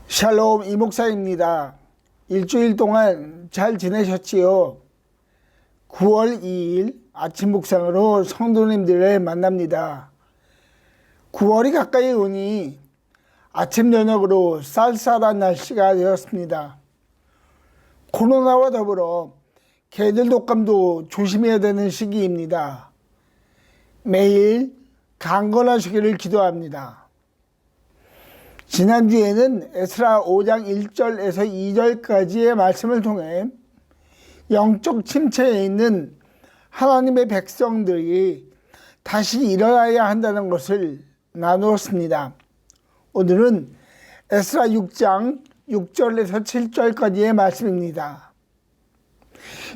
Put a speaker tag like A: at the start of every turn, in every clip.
A: 샬롬 이목사입니다. 일주일 동안 잘 지내셨지요? 9월 2일 아침 묵상으로 성도님들을 만납니다. 9월이 가까이 오니 아침 저녁으로 쌀쌀한 날씨가 되었습니다. 코로나와 더불어 개들 독감도 조심해야 되는 시기입니다. 매일 강건하시기를 기도합니다. 지난주에는 에스라 5장 1절에서 2절까지의 말씀을 통해 영적 침체에 있는 하나님의 백성들이 다시 일어나야 한다는 것을 나누었습니다. 오늘은 에스라 6장 6절에서 7절까지의 말씀입니다.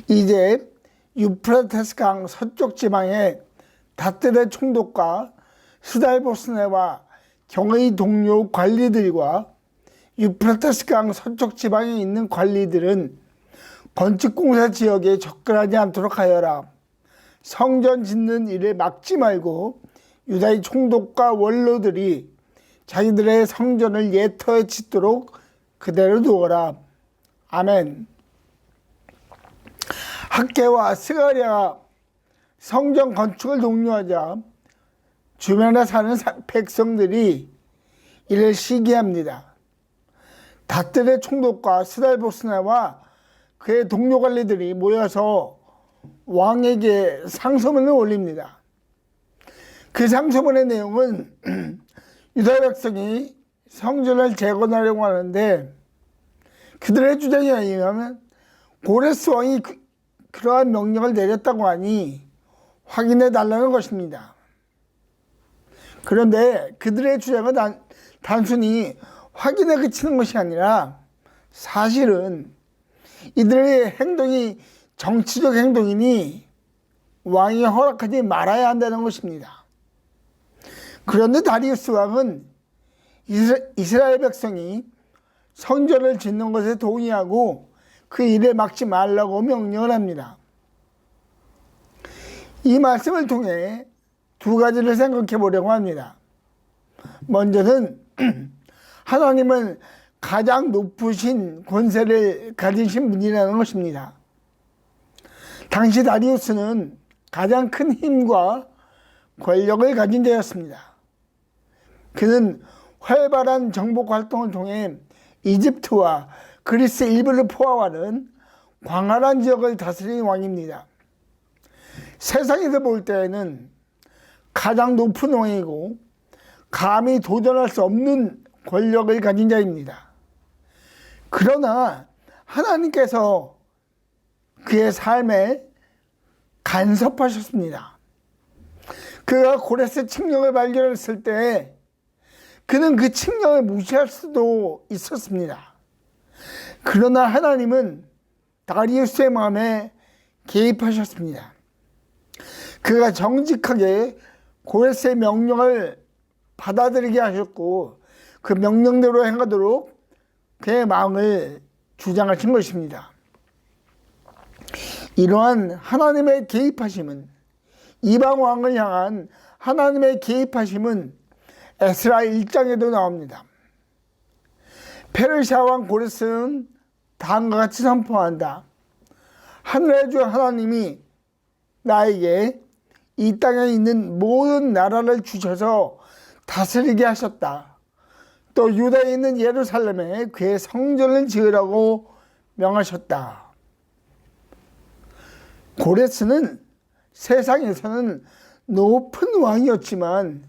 A: 이제 유프라테스 강 서쪽 지방의 닷들의 총독과 스달보스네와 경의 동료 관리들과 유프라테스 강 서쪽 지방에 있는 관리들은 건축공사 지역에 접근하지 않도록 하여라. 성전 짓는 일을 막지 말고 유다의 총독과 원로들이 자기들의 성전을 예터에 짓도록 그대로 두어라. 아멘. 학개와 스가랴가 성전 건축을 독려하자 주변에 사는 백성들이 이를 시기합니다. 닷들의 총독과 스달보스네와 그의 동료 관리들이 모여서 왕에게 상소문을 올립니다. 그 상소문의 내용은 유다 백성이 성전을 재건하려고 하는데 그들의 주장에 의하면 고레스 왕이 그러한 명령을 내렸다고 하니 확인해 달라는 것입니다. 그런데 그들의 주장은 단순히 확인에 그치는 것이 아니라 사실은 이들의 행동이 정치적 행동이니 왕이 허락하지 말아야 한다는 것입니다. 그런데 다리우스 왕은 이스라엘 백성이 성전을 짓는 것에 동의하고 그 일을 막지 말라고 명령을 합니다. 이 말씀을 통해 두 가지를 생각해 보려고 합니다. 먼저는 하나님은 가장 높으신 권세를 가지신 분이라는 것입니다. 당시 다리우스는 가장 큰 힘과 권력을 가진 자였습니다. 그는 활발한 정복 활동을 통해 이집트와 그리스 일부를 포함하는 광활한 지역을 다스린 왕입니다. 세상에서 볼 때에는 가장 높은 왕이고 감히 도전할 수 없는 권력을 가진 자입니다. 그러나 하나님께서 그의 삶에 간섭하셨습니다. 그가 고레스 칙령을 발견했을 때 그는 그 칙령을 무시할 수도 있었습니다. 그러나 하나님은 다리우스의 마음에 개입하셨습니다. 그가 정직하게 고레스의 명령을 받아들이게 하셨고 그 명령대로 행하도록 그의 마음을 주장하신 것입니다. 이러한 하나님의 개입하심은 이방 왕을 향한 하나님의 개입하심은 에스라 1장에도 나옵니다. 페르시아 왕 고레스는 다음과 같이 선포한다. 하늘의 주 하나님이 나에게 이 땅에 있는 모든 나라를 주셔서 다스리게 하셨다. 또 유다에 있는 예루살렘에 그의 성전을 지으라고 명하셨다. 고레스는 세상에서는 높은 왕이었지만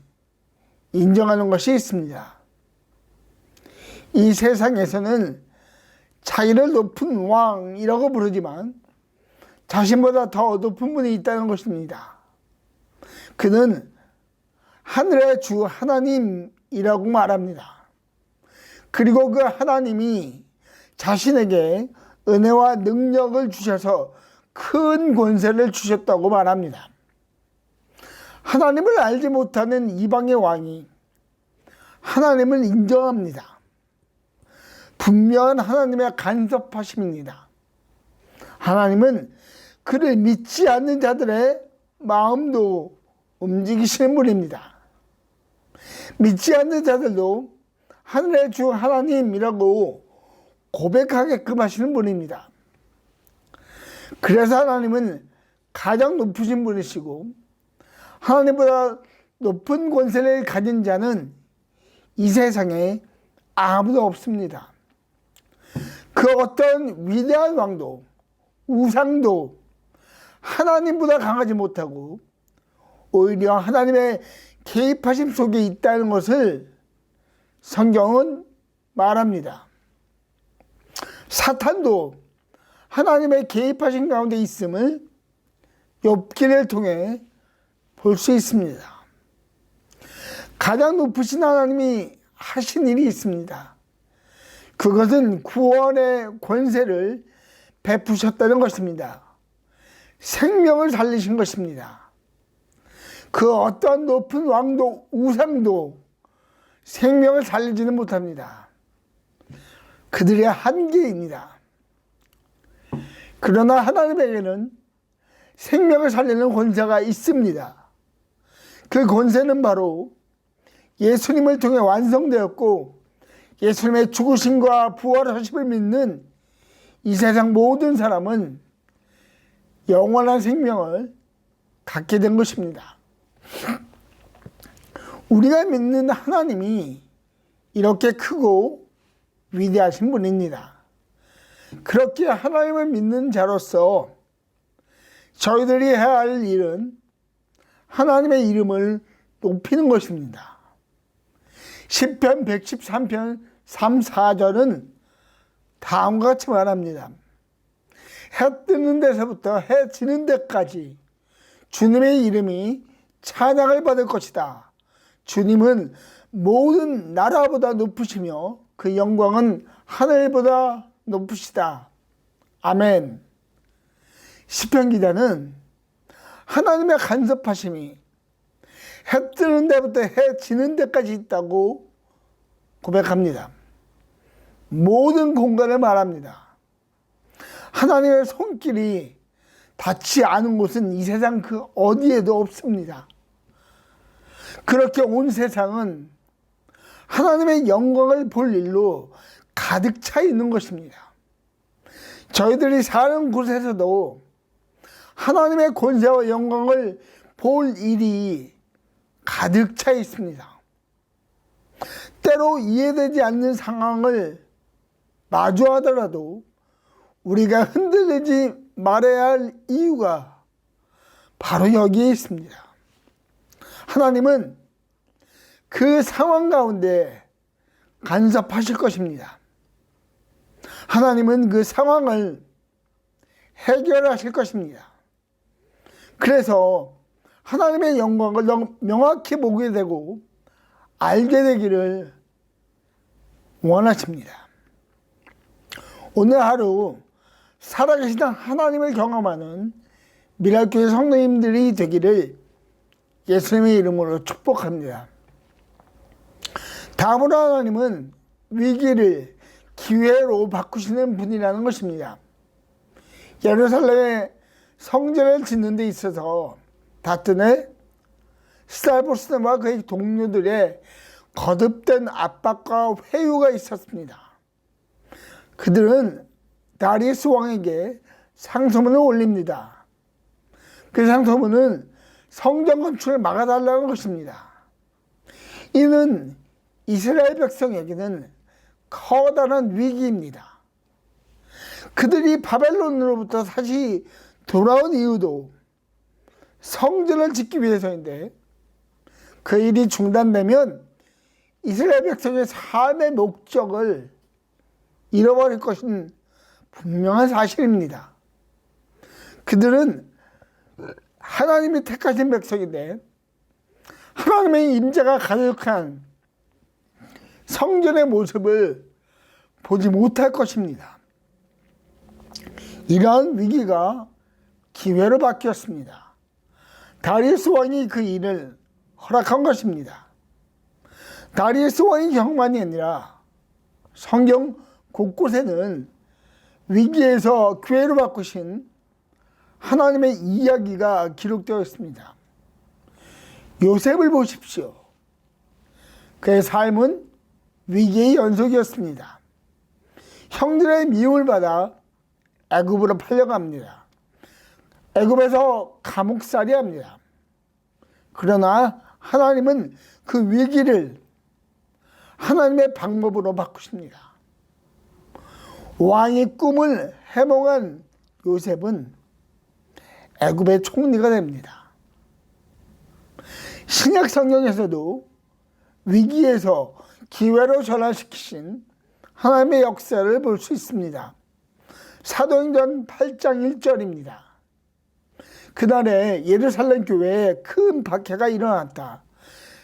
A: 인정하는 것이 있습니다. 이 세상에서는 자기를 높은 왕이라고 부르지만 자신보다 더 높은 분이 있다는 것입니다. 그는 하늘의 주 하나님이라고 말합니다. 그리고 그 하나님이 자신에게 은혜와 능력을 주셔서 큰 권세를 주셨다고 말합니다. 하나님을 알지 못하는 이방의 왕이 하나님을 인정합니다. 분명한 하나님의 간섭하심입니다. 하나님은 그를 믿지 않는 자들의 마음도 움직이시는 분입니다. 믿지 않는 자들도 하늘의 주 하나님이라고 고백하게끔 하시는 분입니다. 그래서 하나님은 가장 높으신 분이시고 하나님보다 높은 권세를 가진 자는 이 세상에 아무도 없습니다. 그 어떤 위대한 왕도 우상도 하나님보다 강하지 못하고 오히려 하나님의 개입하심 속에 있다는 것을 성경은 말합니다. 사탄도 하나님의 개입하신 가운데 있음을 욥기를 통해 볼 수 있습니다. 가장 높으신 하나님이 하신 일이 있습니다. 그것은 구원의 권세를 베푸셨다는 것입니다. 생명을 살리신 것입니다. 그 어떤 높은 왕도 우상도 생명을 살리지는 못합니다. 그들의 한계입니다. 그러나 하나님에게는 생명을 살리는 권세가 있습니다. 그 권세는 바로 예수님을 통해 완성되었고 예수님의 죽으심과 부활하심을 믿는 이 세상 모든 사람은 영원한 생명을 갖게 된 것입니다. 우리가 믿는 하나님이 이렇게 크고 위대하신 분입니다. 그렇게 하나님을 믿는 자로서 저희들이 해야 할 일은 하나님의 이름을 높이는 것입니다. 시편 113편 3, 4절은 다음과 같이 말합니다. 해 뜨는 데서부터 해 지는 데까지 주님의 이름이 찬양을 받을 것이다. 주님은 모든 나라보다 높으시며 그 영광은 하늘보다 높으시다. 아멘. 시편 기자는 하나님의 간섭하심이 해 뜨는 데부터 해 지는 데까지 있다고 고백합니다. 모든 공간을 말합니다. 하나님의 손길이 닿지 않은 곳은 이 세상 그 어디에도 없습니다. 그렇게 온 세상은 하나님의 영광을 볼 일로 가득 차 있는 것입니다. 저희들이 사는 곳에서도 하나님의 권세와 영광을 볼 일이 가득 차 있습니다. 때로 이해되지 않는 상황을 마주하더라도 우리가 흔들리지 말아야 할 이유가 바로 여기에 있습니다. 하나님은 그 상황 가운데 간섭하실 것입니다. 하나님은 그 상황을 해결하실 것입니다. 그래서 하나님의 영광을 명확히 보게 되고 알게 되기를 원하십니다. 오늘 하루 살아계신 하나님을 경험하는 미랄교회 성도님들이 되기를 예수님의 이름으로 축복합니다. 다음으로 하나님은 위기를 기회로 바꾸시는 분이라는 것입니다. 예루살렘에 성전을 짓는 데 있어서 다튼의 스달보스와 그의 동료들의 거듭된 압박과 회유가 있었습니다. 그들은 다리우스 왕에게 상소문을 올립니다. 그 상소문은 성전 건축을 막아달라는 것입니다. 이는 이스라엘 백성에게는 커다란 위기입니다. 그들이 바벨론으로부터 다시 돌아온 이유도 성전을 짓기 위해서인데 그 일이 중단되면 이스라엘 백성의 삶의 목적을 잃어버릴 것은 분명한 사실입니다. 그들은 하나님이 택하신 백성인데 하나님의 임재가 가득한 성전의 모습을 보지 못할 것입니다. 이러한 위기가 기회로 바뀌었습니다. 다리우스 왕이 그 일을 허락한 것입니다. 다리우스 왕의 경험만이 아니라 성경 곳곳에는 위기에서 기회로 바꾸신 하나님의 이야기가 기록되어 있습니다. 요셉을 보십시오. 그의 삶은 위기의 연속이었습니다. 형들의 미움을 받아 애굽으로 팔려갑니다. 애굽에서 감옥살이 합니다. 그러나 하나님은 그 위기를 하나님의 방법으로 바꾸십니다. 왕의 꿈을 해몽한 요셉은 애굽의 총리가 됩니다. 신약 성경에서도 위기에서 기회로 전환시키신 하나님의 역사를 볼 수 있습니다. 사도행전 8장 1절입니다. 그날에 예루살렘 교회에 큰 박해가 일어났다.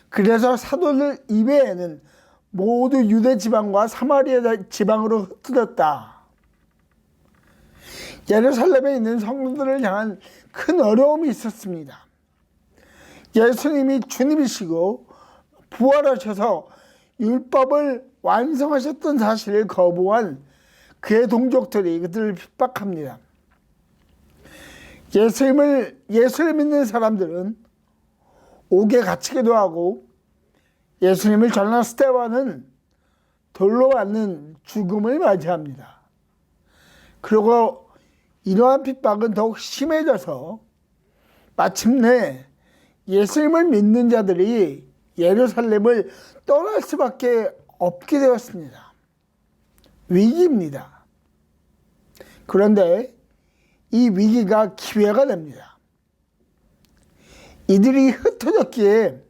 A: 그래서 사도들 이외에는 모두 유대 지방과 사마리아 지방으로 흩어졌다. 예루살렘에 있는 성도들을 향한 큰 어려움이 있었습니다. 예수님이 주님이시고 부활하셔서 율법을 완성하셨던 사실을 거부한 그의 동족들이 그들을 핍박합니다. 예수를 믿는 사람들은 옥에 갇히기도 하고 예수님을 전한 스데반은 돌로 맞는 죽음을 맞이합니다. 그리고 이러한 핍박은 더욱 심해져서 마침내 예수님을 믿는 자들이 예루살렘을 떠날 수밖에 없게 되었습니다. 위기입니다. 그런데 이 위기가 기회가 됩니다. 이들이 흩어졌기에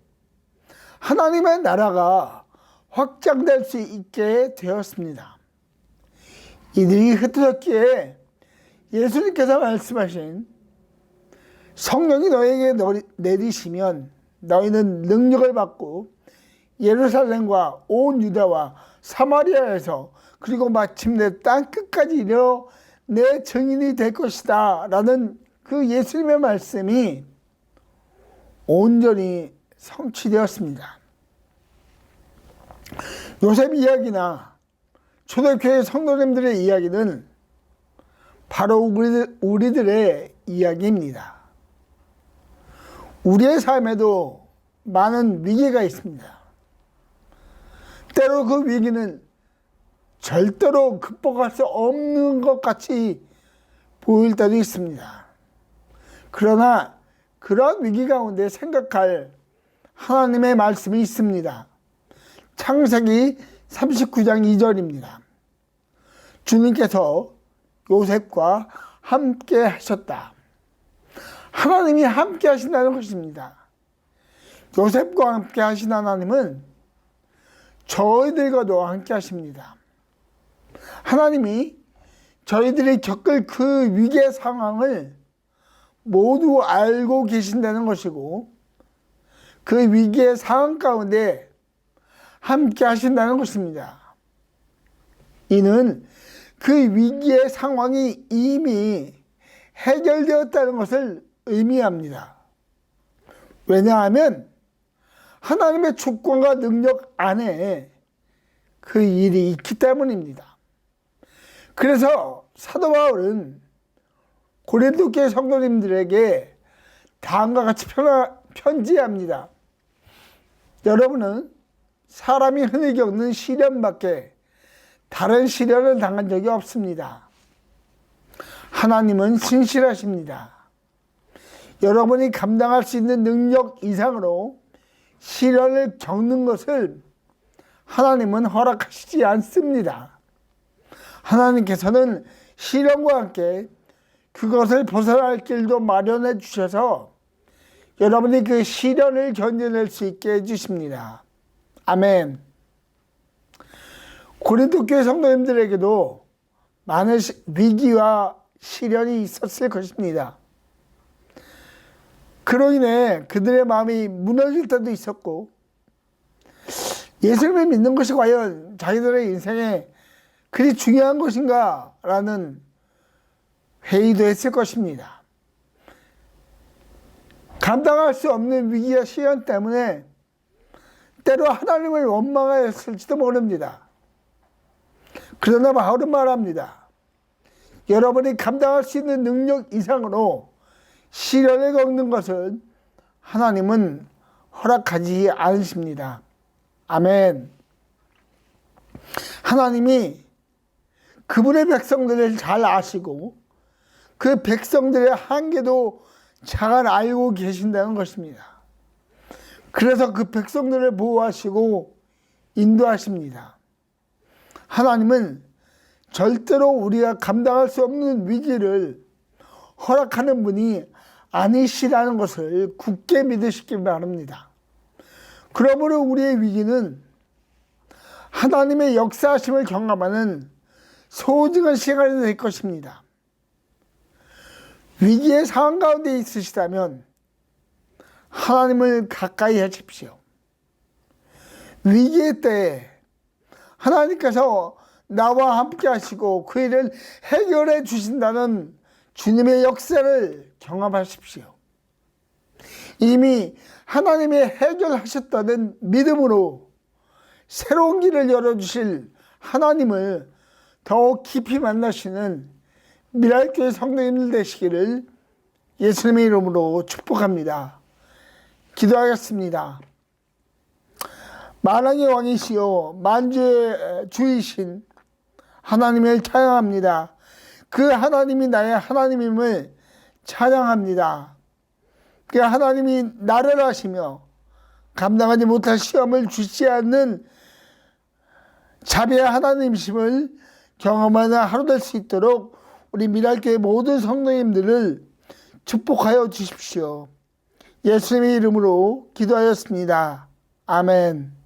A: 하나님의 나라가 확장될 수 있게 되었습니다. 이들이 흩어졌기에 예수님께서 말씀하신 성령이 너에게 내리시면 너희는 능력을 받고 예루살렘과 온 유다와 사마리아에서 그리고 마침내 땅끝까지 이르러 내 증인이 될 것이다 라는 그 예수님의 말씀이 온전히 성취되었습니다. 요셉 이야기나 초대교회 성도님들의 이야기는 바로 우리들의 이야기입니다. 우리의 삶에도 많은 위기가 있습니다. 때로 그 위기는 절대로 극복할 수 없는 것 같이 보일 때도 있습니다. 그러나 그런 위기 가운데 생각할 하나님의 말씀이 있습니다. 창세기 39장 2절입니다. 주님께서 요셉과 함께 하셨다. 하나님이 함께 하신다는 것입니다. 요셉과 함께 하신 하나님은 저희들과도 함께 하십니다. 하나님이 저희들이 겪을 그 위기의 상황을 모두 알고 계신다는 것이고 그 위기의 상황 가운데 함께 하신다는 것입니다. 이는 그 위기의 상황이 이미 해결되었다는 것을 의미합니다. 왜냐하면 하나님의 주권과 능력 안에 그 일이 있기 때문입니다. 그래서 사도 바울은 고린도 교회 성도님들에게 다음과 같이 편지합니다. 여러분은 사람이 흔히 겪는 시련밖에 다른 시련을 당한 적이 없습니다. 하나님은 신실하십니다. 여러분이 감당할 수 있는 능력 이상으로 시련을 겪는 것을 하나님은 허락하시지 않습니다. 하나님께서는 시련과 함께 그것을 벗어날 길도 마련해 주셔서 여러분이 그 시련을 견뎌낼 수 있게 해주십니다. 아멘. 고린도 교회 성도님들에게도 많은 위기와 시련이 있었을 것입니다. 그로 인해 그들의 마음이 무너질 때도 있었고 예수님을 믿는 것이 과연 자기들의 인생에 그리 중요한 것인가 라는 회의도 했을 것입니다. 감당할 수 없는 위기와 시련 때문에 때로 하나님을 원망하였을지도 모릅니다. 그러나 바울은 말합니다. 여러분이 감당할 수 있는 능력 이상으로 시련을 겪는 것은 하나님은 허락하지 않으십니다. 아멘. 하나님이 그분의 백성들을 잘 아시고 그 백성들의 한계도 잘 알고 계신다는 것입니다. 그래서 그 백성들을 보호하시고 인도하십니다. 하나님은 절대로 우리가 감당할 수 없는 위기를 허락하는 분이 아니시라는 것을 굳게 믿으시기 바랍니다. 그러므로 우리의 위기는 하나님의 역사하심을 경험하는 소중한 시간이 될 것입니다. 위기의 상황 가운데 있으시다면 하나님을 가까이 하십시오. 위기의 때에 하나님께서 나와 함께 하시고 그 일을 해결해 주신다는 주님의 역사를 경험하십시오. 이미 하나님이 해결하셨다는 믿음으로 새로운 길을 열어주실 하나님을 더 깊이 만나시는 미랄교회 성도님들 되시기를 예수님의 이름으로 축복합니다. 기도하겠습니다. 만왕의 왕이시요 만주의 주이신 하나님을 찬양합니다. 그 하나님이 나의 하나님임을 찬양합니다. 그 하나님이 나를 하시며 감당하지 못할 시험을 주지 않는 자비의 하나님이심을 경험하는 하루 될 수 있도록 우리 미랄교회 모든 성도님들을 축복하여 주십시오. 예수님의 이름으로 기도하였습니다. 아멘.